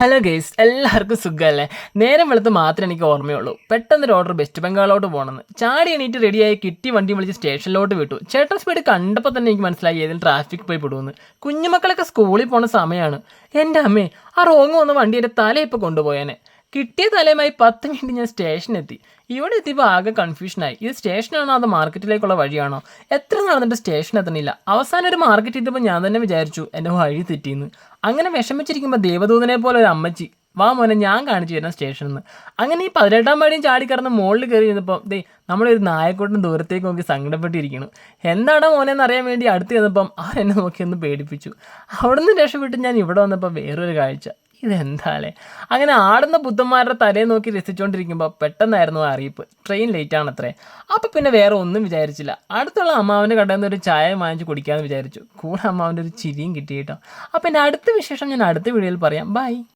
Hello guys, എല്ലാവർക്കും സുഖമല്ലേ? നേരം വെളുത്ത് മാത്രമേ എനിക്ക് ഓർമ്മയുള്ളൂ. പെട്ടെന്നൊരു ഓർഡർ വെസ്റ്റ് ബംഗാളോട്ട് പോകണമെന്ന്. ചാടി എണീറ്റ് റെഡിയായി കിട്ടി വണ്ടി വിളിച്ച് സ്റ്റേഷനിലോട്ട് വിട്ടു. ചേട്ടൻ സ്പീഡ് കണ്ടപ്പോൾ തന്നെ എനിക്ക് മനസ്സിലായി ഏതെങ്കിലും ട്രാഫിക് പോയി പെടുമെന്ന്. കുഞ്ഞുമക്കളൊക്കെ സ്കൂളിൽ പോണ സമയമാണ്. എൻ്റെ അമ്മേ, ആ റോങ് വന്ന വണ്ടി എൻ്റെ തല ഇപ്പോൾ കൊണ്ടുപോയേനെ. കിട്ടിയ തലയുമായി 10 മിനിറ്റ് ഞാൻ സ്റ്റേഷനെത്തി. ഇവിടെ എത്തിയപ്പോൾ ആകെ കൺഫ്യൂഷനായി. ഇത് സ്റ്റേഷനാണോ അതോ മാർക്കറ്റിലേക്കുള്ള വഴിയാണോ? എത്ര നടന്നിട്ട് സ്റ്റേഷൻ എത്തണില്ല. അവസാനം ഒരു മാർക്കറ്റ് എത്തിയപ്പോൾ ഞാൻ തന്നെ വിചാരിച്ചു എൻ്റെ വഴി തെറ്റിയെന്ന്. അങ്ങനെ വിഷമിച്ചിരിക്കുമ്പോൾ ദേവദൂതനെ പോലെ ഒരു അമ്മച്ചി, വാ മോനെ ഞാൻ കാണിച്ചു തരാം സ്റ്റേഷനിൽ നിന്ന്. അങ്ങനെ ഈ 18-ാം പടിയും ചാടിക്കടന്ന് മുകളിൽ കയറി ചെന്നപ്പോൾ നമ്മളൊരു നായക്കോട്ടും ദൂരത്തേക്ക് നോക്കി സങ്കടപ്പെട്ടിരിക്കുന്നു. എന്താണോ മോനെന്ന് അറിയാൻ വേണ്ടി അടുത്ത് ചെന്നപ്പം അവരെന്നെ നോക്കി ഒന്ന് പേടിപ്പിച്ചു. അവിടെ നിന്ന് രക്ഷപ്പെട്ട് ഞാൻ ഇവിടെ വന്നപ്പോൾ വേറൊരു കാഴ്ച. ഇതെന്താല്ലേ? അങ്ങനെ ആടുന്ന ബുദ്ധന്മാരുടെ തലയെ നോക്കി രസിച്ചുകൊണ്ടിരിക്കുമ്പോൾ പെട്ടെന്നായിരുന്നു അറിയിപ്പ്, ട്രെയിൻ ലേറ്റ് ആണത്രേ. അപ്പോൾ പിന്നെ വേറെ ഒന്നും വിചാരിച്ചില്ല. അടുത്തുള്ള അമ്മാവൻ്റെ കടയിൽ നിന്ന് ഒരു ചായ വാങ്ങിച്ച് കുടിക്കാമെന്ന് വിചാരിച്ചു. കൂടെ അമ്മാവൻ്റെ ഒരു ചിരിയും കിട്ടി കേട്ടോ. അപ്പോൾ എൻ്റെ അടുത്ത വിശേഷം ഞാൻ അടുത്ത വീഡിയോയിൽ പറയാം. ബൈ.